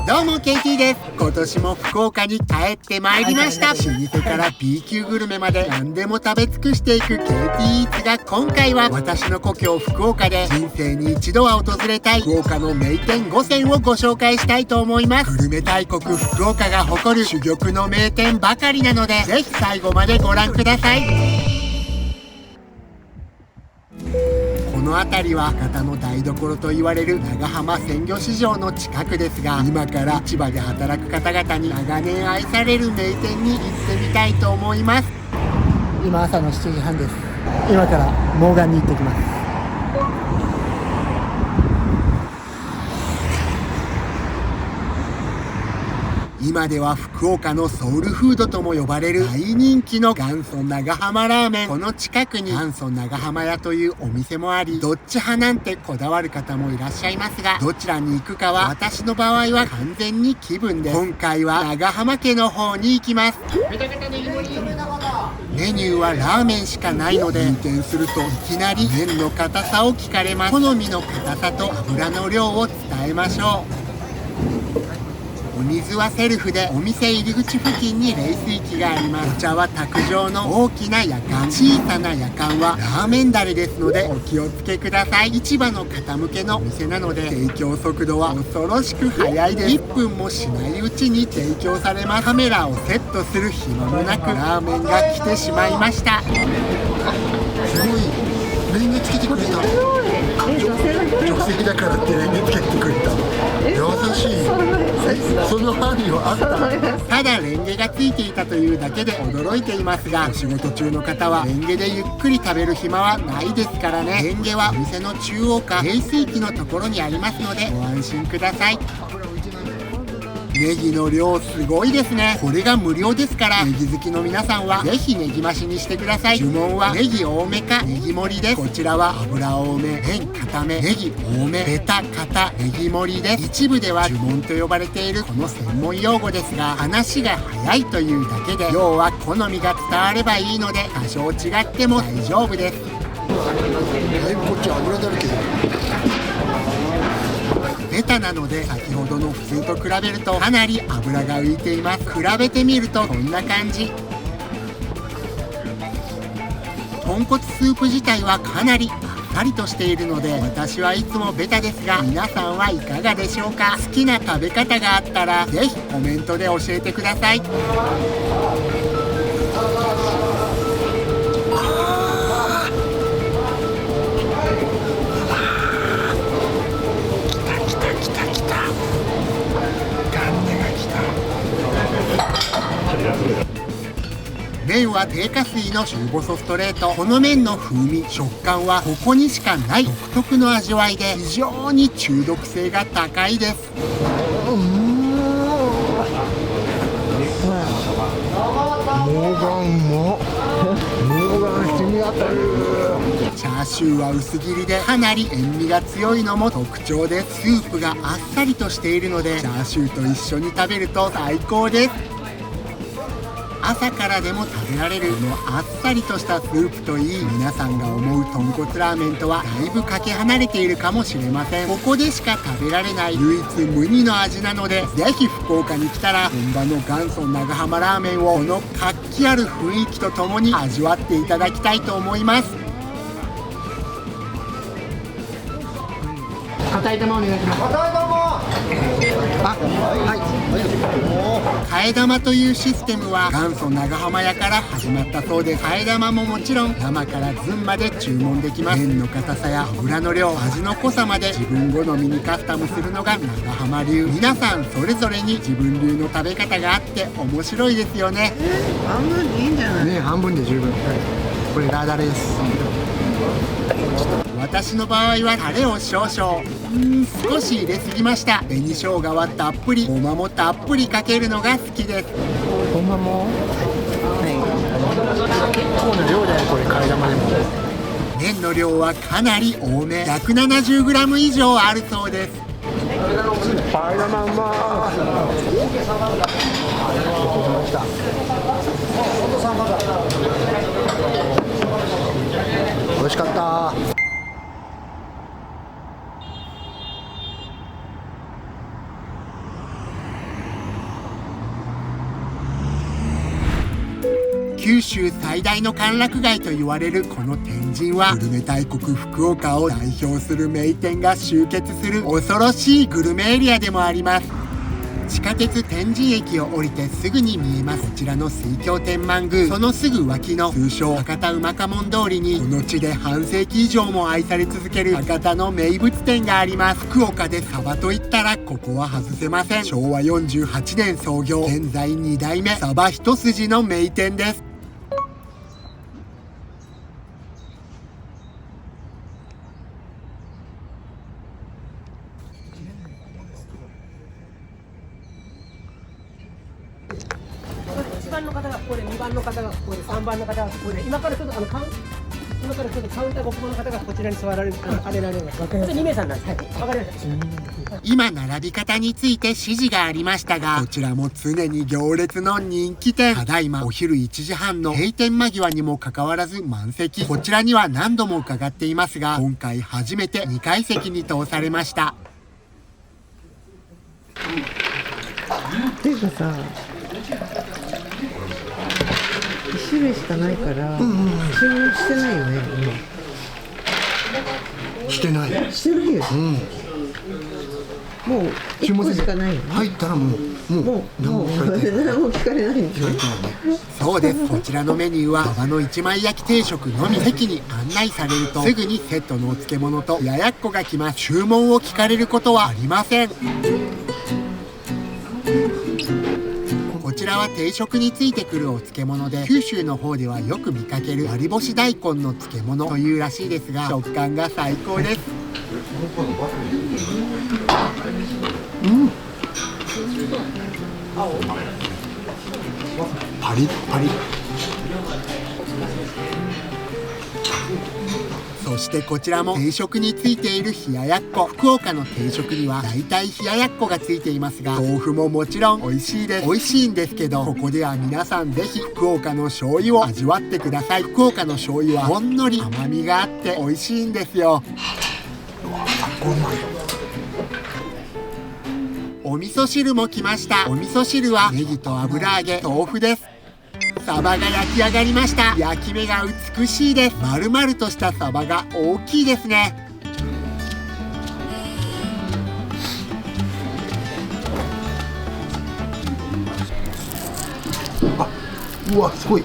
どうもケイティです。今年も福岡に帰ってまいりました。老舗から B 級グルメまで何でも食べ尽くしていくケイティイーツが、今回は私の故郷福岡で人生に一度は訪れたい福岡の名店5選をご紹介したいと思います。グルメ大国福岡が誇る珠玉の名店ばかりなので、ぜひ最後までご覧ください。この辺りは博多の台所と言われる長浜鮮魚市場の近くですが、今から市場で働く方々に長年愛される名店に行ってみたいと思います。今朝の7時半です。今からモーガンに行ってきます。今では福岡のソウルフードとも呼ばれる大人気の元祖長浜ラーメン。この近くに元祖長浜屋というお店もあり、どっち派なんてこだわる方もいらっしゃいますが、どちらに行くかは私の場合は完全に気分です。今回は長浜家の方に行きます。メニューはラーメンしかないので、入店するといきなり麺の硬さを聞かれます。好みの硬さと油の量を伝えましょう。お水はセルフで、お店入り口付近に冷水器があります。お茶は卓上の大きなやかん、小さなやかんはラーメンだれですのでお気をつけください。市場の方向けのお店なので、提供速度は恐ろしく速いです。1分もしないうちに提供されます。カメラをセットする暇もなくラーメンが来てしまいました。すごい、レンゲつけてくれた。女性だからってレンゲつけてくれた。優しい。その範囲はあった。ただレンゲがついていたというだけで驚いていますが、お仕事中の方はレンゲでゆっくり食べる暇はないですからね。レンゲはお店の中央か冷水器のところにありますのでご安心ください。ネギの量すごいですね。これが無料ですから、ネギ好きの皆さんはぜひネギ増しにしてください。注文はネギ多めかネギ盛りです。こちらは油多め、麺固め、ネギ多め、ベタ固ネギ盛りです。一部では呪文と呼ばれているこの専門用語ですが、話が早いというだけで、要は好みが伝わればいいので、多少違っても大丈夫です。こっち油だらけだ。ベタなので、先ほどの普通と比べるとかなり油が浮いています。比べてみるとこんな感じ。豚骨スープ自体はかなりあっさりとしているので、私はいつもベタですが、皆さんはいかがでしょうか。好きな食べ方があったらぜひコメントで教えてください。麺は低加水の中細ストレート。この麺の風味、食感はここにしかない独特の味わいで、非常に中毒性が高いです。チャーシューは薄切りでかなり塩味が強いのも特徴です。スープがあっさりとしているので、チャーシューと一緒に食べると最高です。朝からでも食べられるこのあっさりとしたスープといい、皆さんが思う豚骨ラーメンとはだいぶかけ離れているかもしれません。ここでしか食べられない唯一無二の味なので、ぜひ福岡に来たら本場の元祖長浜ラーメンをこの活気ある雰囲気とともに味わっていただきたいと思います。硬い玉お願いします。硬い玉。替え玉というシステムは元祖長浜屋から始まったそうです。替え玉ももちろん生から寸まで注文できます。麺の硬さや油の量、味の濃さまで自分好みにカスタムするのが長浜流。皆さんそれぞれに自分流の食べ方があって面白いですよね。半分でいいんじゃないね。半分で十分。これラーダレです。私の場合はタレを少々少し入れすぎました。紅生姜はたっぷり、ごまもたっぷりかけるのが好きです。ごまも、結構な量だよこれ、替え玉でも。麺の量はかなり多め、170g 以上あるそうです。替え玉うまー。美味しかった。九州最大の歓楽街と言われるこの天神は、グルメ大国福岡を代表する名店が集結する恐ろしいグルメエリアでもあります。地下鉄天神駅を降りてすぐに見えますこちらの水郷天満宮、そのすぐ脇の通称博多馬家門通りに、この地で半世紀以上も愛され続ける博多の名物店があります。福岡でサバといったらここは外せません。昭和48年創業、現在2代目、サバ一筋の名店です。1番の方がここで、2番の方がここで、3番の方がここで、今からちょっと今からちょっとカウンターご希望の方がこちらに座られる、上げられます。2名さんなんです。はい、わかりました。今並び方について指示がありましたが、こちらも常に行列の人気店。ただいまお昼1時半の閉店間際にもかかわらず満席。こちらには何度も伺っていますが、今回初めて2階席に通されました。っていうかさ、1種類しかないから、注文してないよね、してない。今。してないよ。もう1個しかないよね。入ったらもう何も聞かれないんですね。そうです。こちらのメニューはサバの一枚焼き定食のみ。席に案内されるとすぐにセットのお漬物と冷やっこが来ます。注文を聞かれることはありません。こちらは定食についてくるお漬物で、九州の方ではよく見かける割り干し大根の漬物というらしいですが、食感が最高です。パリッパリ。そしてこちらも定食についている冷ややっこ。福岡の定食には大体冷ややっこがついていますが、豆腐ももちろん美味しいです。美味しいんですけど、ここでは皆さんぜひ福岡の醤油を味わってください。福岡の醤油はほんのり甘みがあって美味しいんですよ。お味噌汁も来ました。お味噌汁はネギと油揚げ、豆腐です。サバが焼き上がりました。焼き目が美しいです。丸々としたサバが大きいですね。うわ、すごい。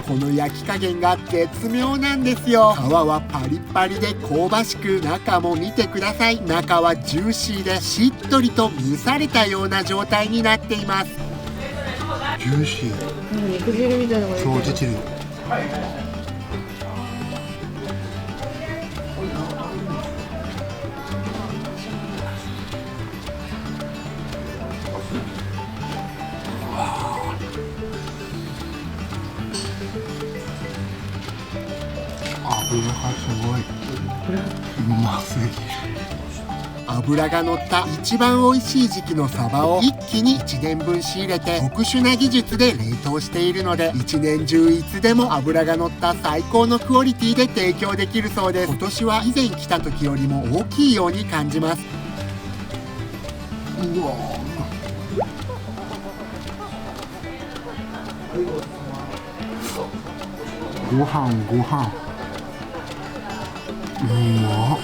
この焼き加減が絶妙なんですよ。皮はパリッパリで香ばしく、中も見てください。中はジューシーでしっとりと蒸されたような状態になっています。ジューシー。肉汁みたいなのがそう出てる。油がすごい。うますぎる。脂が乗った一番美味しい時期のサバを一気に1年分仕入れて、特殊な技術で冷凍しているので、一年中いつでも脂が乗った最高のクオリティで提供できるそうです。今年は以前来た時よりも大きいように感じます。うわ。ご飯。うまっ。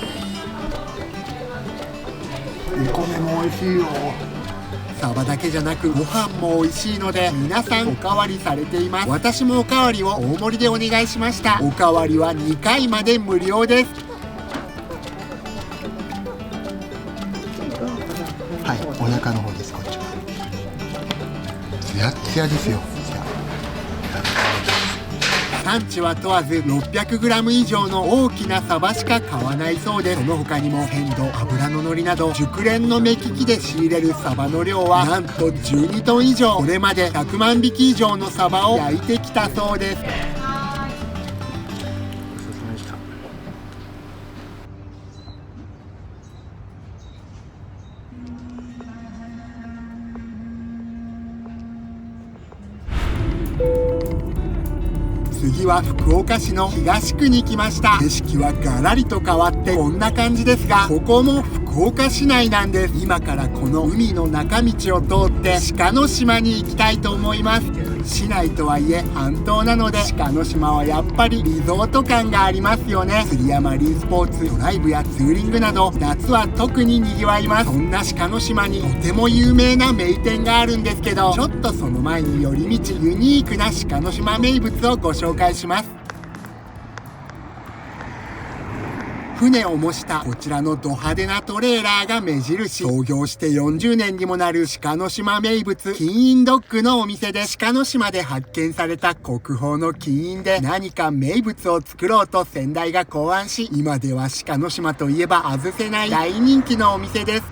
お米も美味しいよ。サバだけじゃなくご飯も美味しいので、皆さんおかわりされています。私もおかわりを大盛りでお願いしました。おかわりは2回まで無料です。はい、お腹の方です。こっちはツヤツヤですよ。産地は問わず 600g 以上の大きなサバしか買わないそうです。その他にも鮮度、脂の乗りなど熟練の目利きで仕入れるサバの量はなんと12トン以上。これまで100万匹以上のサバを焼いてきたそうです。次は福岡市の東区に来ました。景色はガラリと変わってこんな感じですが、ここも福福岡市内なんです。今からこの海の中道を通って鹿の島に行きたいと思います。市内とはいえ半島なので鹿の島はやっぱりリゾート感がありますよね。釣りやマリンスポーツ、ドライブやツーリングなど夏は特に賑わいます。そんな鹿の島にとても有名な名店があるんですけど、ちょっとその前に寄り道ユニークな鹿の島名物をご紹介します。船を模したこちらのド派手なトレーラーが目印。創業して40年にもなる鹿の島名物金印ドッグのお店で、鹿の島で発見された国宝の金印で何か名物を作ろうと先代が考案し、今では鹿の島といえば外せない大人気のお店です。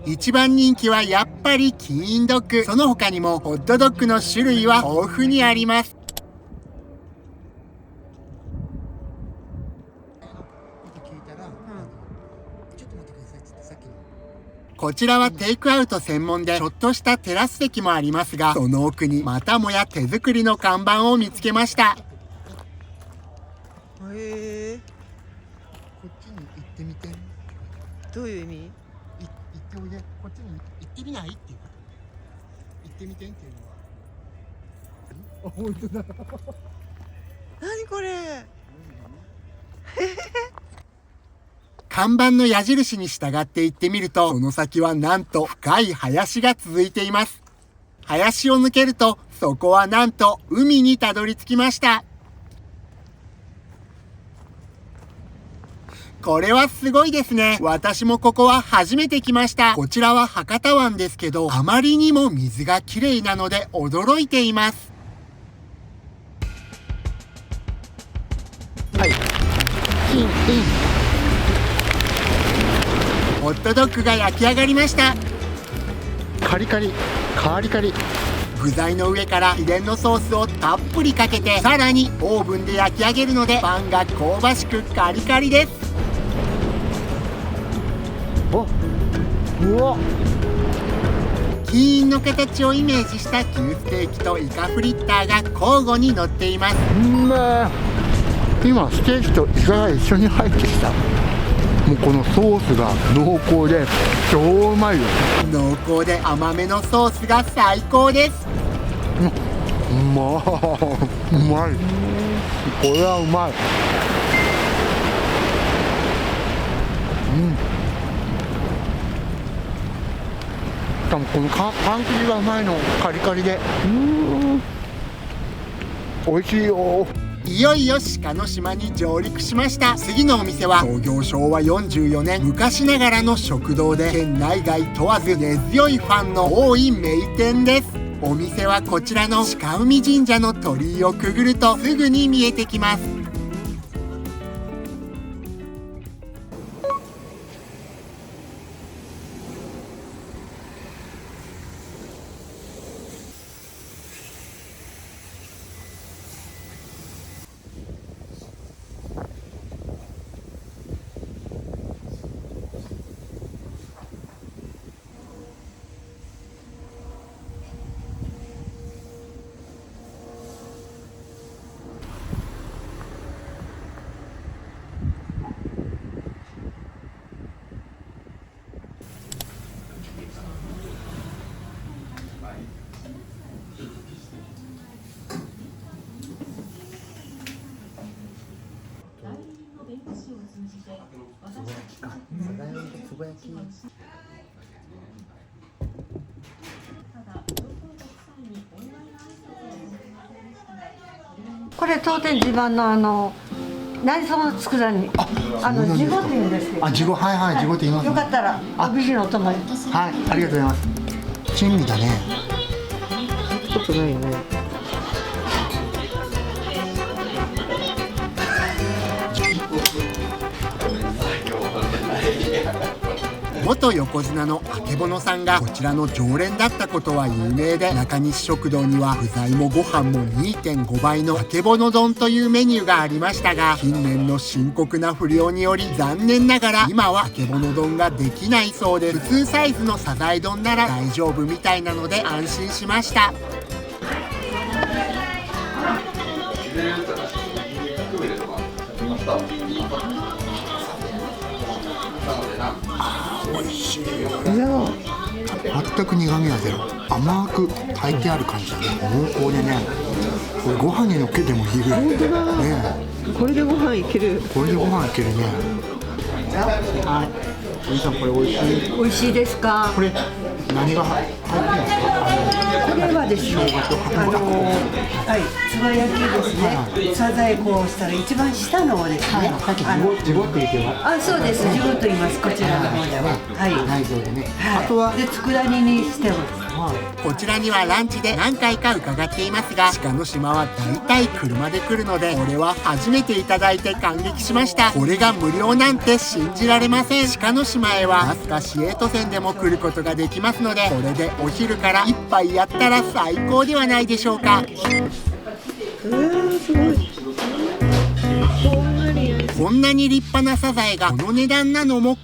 一番人気はやっぱり金印ドッグ。その他にもホットドッグの種類は豊富にあります。こちらはテイクアウト専門でちょっとしたテラス席もありますが、その奥にまたもや手作りの看板を見つけました。へえ。こっちに行ってみて。どういう意味？行っておいで。こっちに行ってみないっていうこと。行ってみてっていうのは。あ、本当だ。何これ？看板の矢印に従って行ってみると、その先はなんと深い林が続いています。林を抜けると、そこはなんと海にたどり着きました。これはすごいですね。私もここは初めて来ました。こちらは博多湾ですけど、あまりにも水がきれいなので驚いています。はい。ホットドッグが焼き上がりました。カリカリ、カリカリ。具材の上から秘伝のソースをたっぷりかけて、さらにオーブンで焼き上げるのでパンが香ばしくカリカリです。お、うわ。金印の形をイメージした牛ステーキとイカフリッターが交互に乗っています。今ステーキとイカが一緒に入ってきた。もうこのソースが濃厚で超うまいよ。濃厚で甘めのソースが最高です。うまい。これはうまい。しかもこのパン生地がうまいの。カリカリで美味しいよ。いよいよ鹿の島に上陸しました。次のお店は創業昭和44年、昔ながらの食堂で県内外問わず根強いファンの多い名店です。お店はこちらの鹿海神社の鳥居をくぐるとすぐに見えてきます。これ当店自慢の何そばの佃煮、地ごって言うんですけど、あ、地ご、はいはい、地ごって言います、よかったらお美人のお供に。はい、ありがとうございます。珍味だね。ちょっとないね。元横綱のあけぼのさんがこちらの常連だったことは有名で、中西食堂には具材もご飯も 2.5 倍のあけぼの丼というメニューがありましたが、近年の深刻な不漁により残念ながら今はあけぼの丼ができないそうです。普通サイズのサザエ丼なら大丈夫みたいなので安心しました。美味しい。全く苦味はゼロ。甘く炊いてある感じだね。濃厚でね、これご飯にのっけてもいいぐらい。本当だ。ね、これでご飯いける。これでご飯いけるね。はい、お兄さんこれ美味しい。美味しいですか。これ何が入ってるんですか？これはですね、はい、つば焼きですね。サザエこうしたら一番下の方ですね。さっきジゴって言っては。あ、そうです。ジゴと言います。こちらの方では。はい。内臓でね。はい。あとはで佃煮にしてます。こちらにはランチで何回か伺っていますが、鹿の島は大体車で来るので、これは初めていただいて感激しました。これが無料なんて信じられません。鹿の島へは飛鳥市営都線でも来ることができますので、これでお昼から一杯やったら最高ではないでしょうか。すごい。こんなに立派なサザエがこの値段なのも考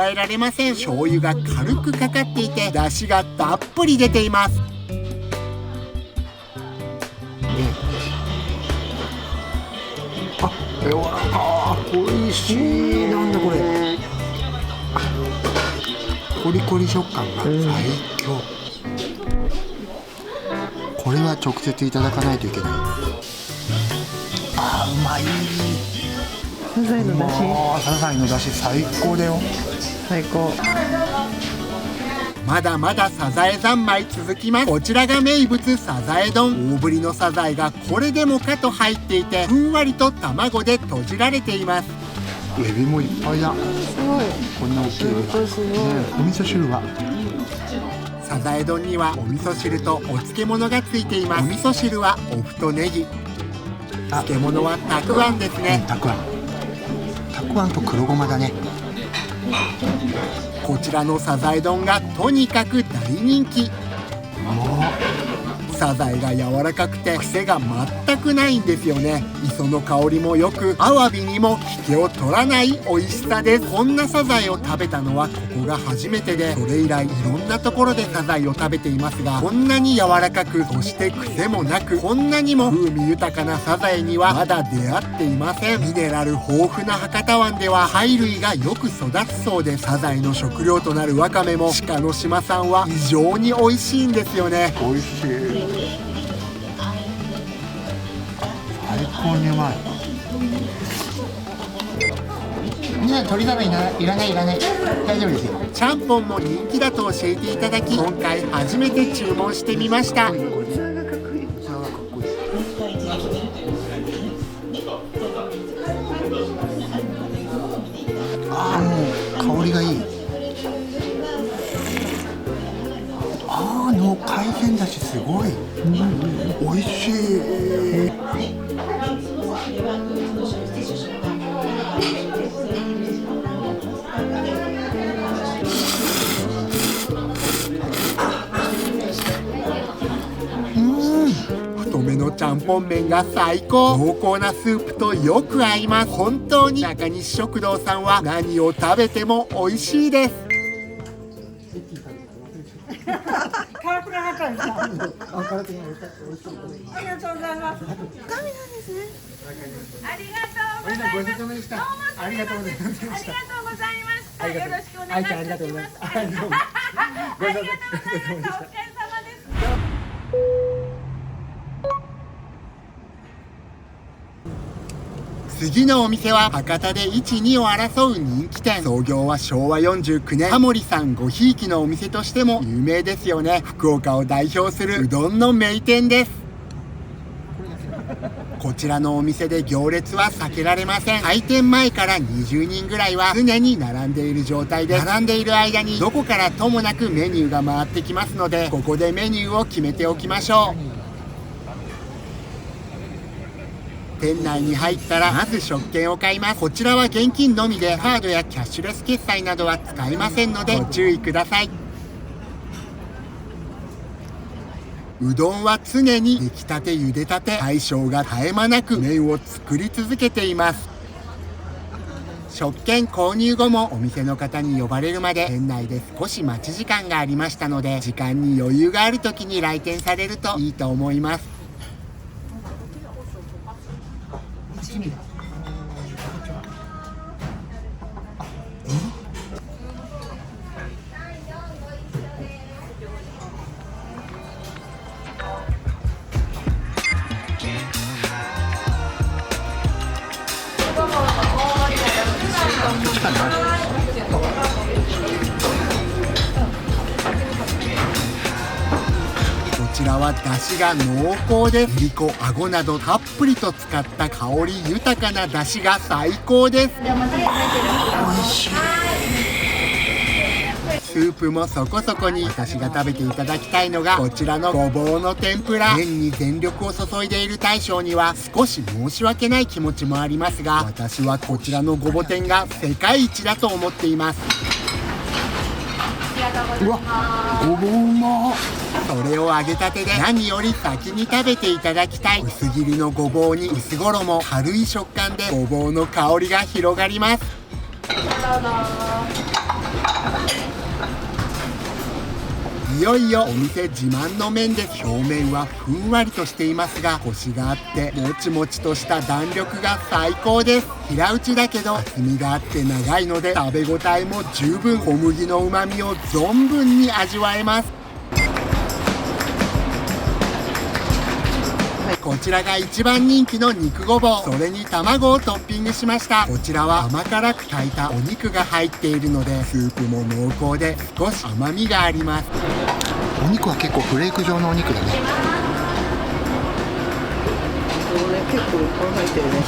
えられません。醤油が軽くかかっていて、出汁がたっぷり出ています。あ、柔らかー、美味しい。なんだこれ。コリコリ食感が最強。これは直接いただかないといけない。あー、うまい。サザエの出汁。サザエの出汁最高だよ。最高。まだまだサザエ三昧続きます。こちらが名物サザエ丼。大ぶりのサザエがこれでもかと入っていて、ふんわりと卵で閉じられています。エビもいっぱいだ。すごい。こんな大きいエビが。すごい。お味噌汁はサザエ丼にはお味噌汁とお漬物がついています。お味噌汁はお麩とネギ、漬物はたくあんですね。たくあん。たくあんと黒ごまだね。こちらのサザエ丼がとにかく大人気。サザエが柔らかくて癖が全くないんですよね。磯の香りもよく、アワビにも引けを取らない美味しさです。こんなサザエを食べたのはここが初めてで、それ以来いろんなところでサザエを食べていますが、こんなに柔らかく、そして癖もなく、こんなにも風味豊かなサザエにはまだ出会っていません。ミネラル豊富な博多湾では貝類がよく育つそうで、サザエの食料となるワカメも鹿の島産は異常に美味しいんですよね。美味しい。最高にうまい。ね、鶏皿いらない大丈夫ですよ。ちゃんぽんも人気だと教えていただき、今回初めて注文してみました。ああ、もう香りがいい。ああ、の海鮮だしすごい、美味しい。太めのちゃんぽん麺が最高。濃厚なスープとよく合います。本当に中西食堂さんは何を食べても美味しいです。辛くなかったですか。ありがとうございます。神なんですね。ありがとうございます。ごちそうさまでした。ありがとうございました。ありがとうございました。よろしくお願いいたします。ありがとうございます。お疲れ様です。次のお店は博多で1、2を争う人気店。創業は昭和49年。タモリさんごひいきのお店としても有名ですよね。福岡を代表するうどんの名店です。こちらのお店で行列は避けられません。開店前から20人ぐらいは常に並んでいる状態で、並んでいる間にどこからともなくメニューが回ってきますので、ここでメニューを決めておきましょう。店内に入ったらまず食券を買います。こちらは現金のみでカードやキャッシュレス決済などは使えませんのでご注意ください。うどんは常に出来たて茹でたて、大将が絶え間なく麺を作り続けています。食券購入後もお店の方に呼ばれるまで店内で少し待ち時間がありましたので、時間に余裕がある時に来店されるといいと思います。こちらは出汁が濃厚で、いりこ、あごなどたっぷりと使った香り豊かな出汁が最高です。スープもそこそこに。私が食べていただきたいのがこちらのごぼうの天ぷら。麺に全力を注いでいる大将には少し申し訳ない気持ちもありますが、私はこちらのごぼ天が世界一だと思っています。うわ、ごぼうま。それを揚げたてで何より先に食べていただきたい。薄切りのごぼうに薄衣、軽い食感でごぼうの香りが広がります。いよいよお店自慢の麺です。表面はふんわりとしていますが、コシがあってもちもちとした弾力が最高です。平打ちだけど厚みがあって長いので食べ応えも十分。小麦の旨味を存分に味わえます。こちらが一番人気の肉ごぼう。それに卵をトッピングしました。こちらは甘辛く炊いたお肉が入っているので、スープも濃厚で少し甘みがあります。お肉は結構フレーク状のお肉だね。結構いっぱい入ってるね。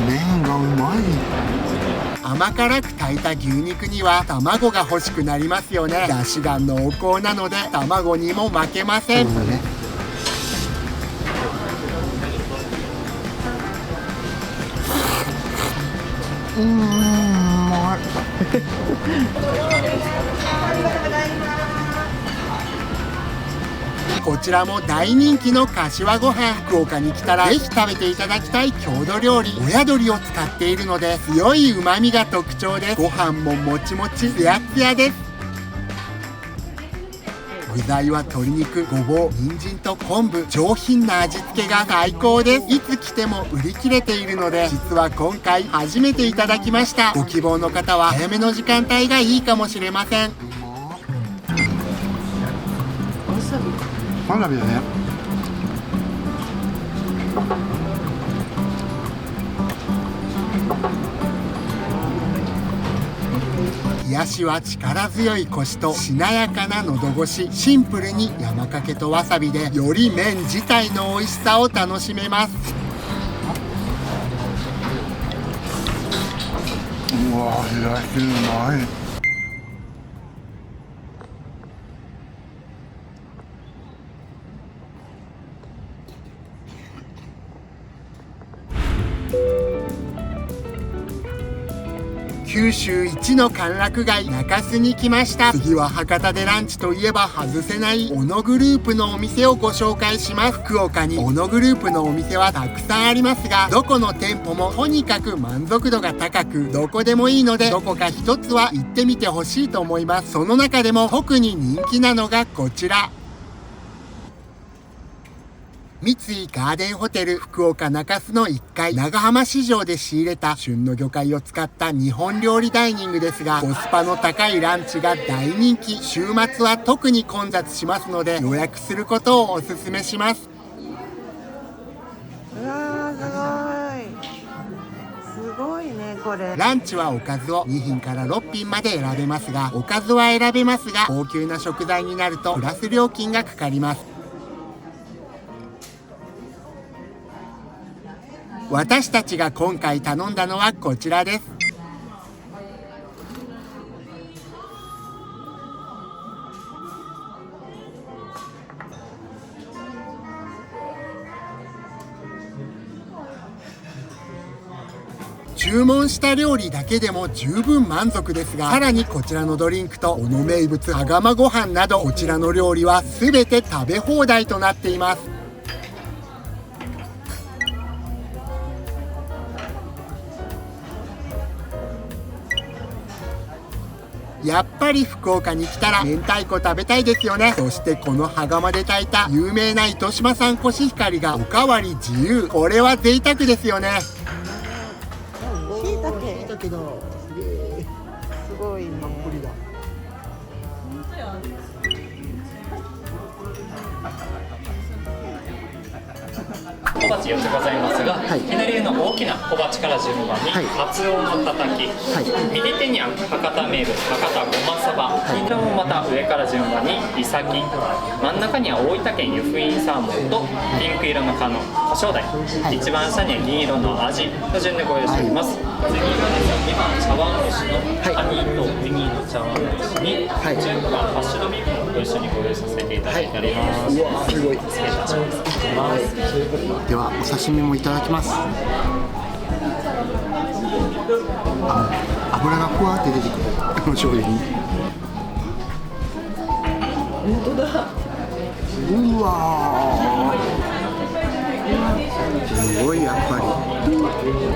麺がうまい。甘辛く炊いた牛肉には卵が欲しくなりますよね。出汁が濃厚なので卵にも負けません。そうだね。うまい。こちらも大人気の柏ご飯。福岡に来たらぜひ食べていただきたい郷土料理。親鶏を使っているので強い旨味が特徴です。ご飯ももちもちツヤツヤです。具材は鶏肉、ごぼう、人参と昆布。上品な味付けが最高です。いつ来ても売り切れているので、実は今回初めていただきました。ご希望の方は早めの時間帯がいいかもしれません。わさびだね。冷やしは力強いコシとしなやかな喉越し。シンプルに山かけとわさびでより麺自体の美味しさを楽しめます。うわ、冷やしうまい。九州一の歓楽街中洲に来ました。次は博多でランチといえば外せない小野グループのお店をご紹介します。福岡に小野グループのお店はたくさんありますが、どこの店舗もとにかく満足度が高く、どこでもいいのでどこか一つは行ってみてほしいと思います。その中でも特に人気なのがこちら、三井ガーデンホテル福岡中洲の1階、長浜市場で仕入れた旬の魚介を使った日本料理ダイニングですが、コスパの高いランチが大人気。週末は特に混雑しますので予約することをおすすめします。うわー、すごいねこれ。ランチはおかずを2品から6品まで選べますが、おかずは選べますが高級な食材になるとプラス料金がかかります。私たちが今回頼んだのはこちらです。注文した料理だけでも十分満足ですが、さらにこちらのドリンクとこの名物羽釜ご飯など、こちらの料理は全て食べ放題となっています。やっぱり福岡に来たら明太子食べたいですよね。そしてこの羽釜で炊いた有名な糸島産コシヒカリがおかわり自由。これは贅沢ですよね。だけどすごいね。たっぷりだ。小鉢4つございますが、左上の大きな小鉢から順番に、カツオのたたき、右手には博多名物博多ごまさば、右手もまた上から順番にイサキ、真ん中には大分県湯布院サーモンとピンク色のカノコショウダイ、一番下には銀色のアジの順でご用意しております。次が2番茶碗蒸しのカニとネギの茶碗蒸しに、順番ハッシュドビーフもご一緒にご用意させていただいております。うわ、すごい。失礼いたします。ではお刺身もいただきます。油がふわって出てくる、この醤油に。本当だ。うわー、すごいやっぱり。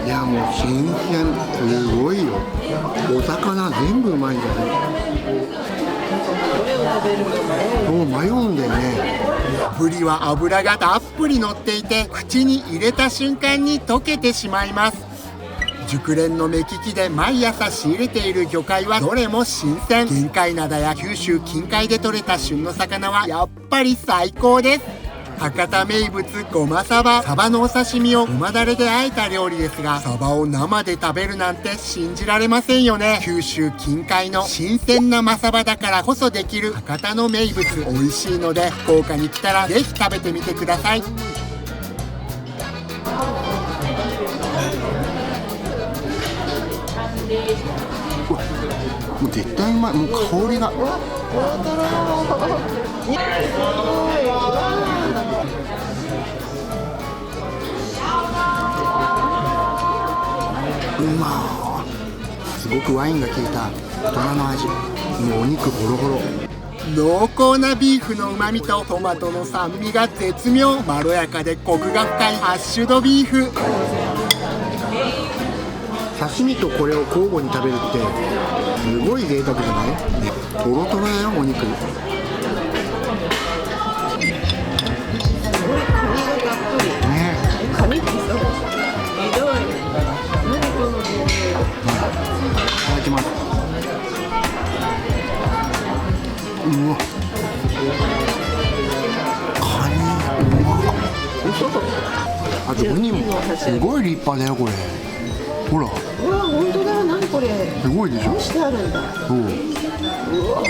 いやもう新鮮、すごいよ。お魚全部うまいんじゃない。もう迷うんだよね。ブリは脂がたっぷり乗っていて、口に入れた瞬間に溶けてしまいます。熟練の目利きで毎朝仕入れている魚介はどれも新鮮。玄界灘や九州近海で採れた旬の魚はやっぱり最高です。博多名物ごまさば、サバのお刺身をごまだれで和えた料理ですが、サバを生で食べるなんて信じられませんよね。九州近海の新鮮なマサバだからこそできる博多の名物、美味しいので福岡に来たらぜひ食べてみてください。もう絶対うまい。もう香りがうまー。すごくワインが効いた大人の味。もうお肉ホロホロ。濃厚なビーフの旨味とトマトの酸味が絶妙。まろやかでコクが深いハッシュドビーフ。刺身とこれを交互に食べるってすごい贅沢じゃない？ね、トロトロだよ、お肉。ね、カニってさ、ひどい。何この。いただきます。うわ、カニうまっ。あとウニもすごい立派だよこれ。ほら。うわ、本当だ。何これ。すごいでしょ。どうしてあるんだ。そう。うわ。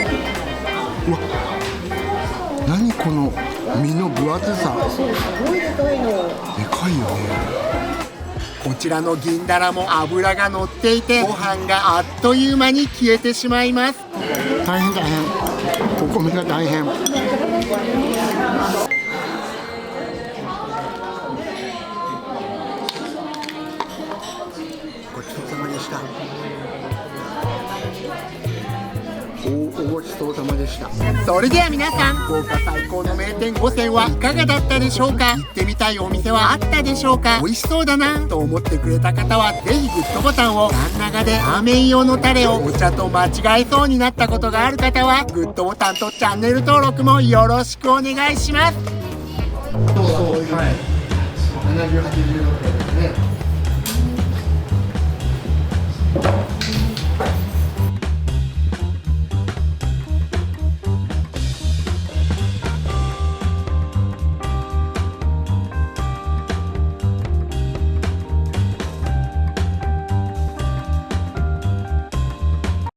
何この身の分厚さ。すごいでかいの。でかいよね。こちらの銀だらも脂が乗っていて、ご飯があっという間に消えてしまいます。大変大変。お米が大変。ごちそうさまでした。ごちそうさまでした。それでは皆さん、福岡最高の名店5選はいかがだったでしょうか。行ってみたいお店はあったでしょうか。美味しそうだなと思ってくれた方はぜひグッドボタンを。旦那がでラーメン用のタレをお茶と間違えそうになったことがある方はグッドボタンとチャンネル登録もよろしくお願いします。そうそう、はい。70、80度ですね。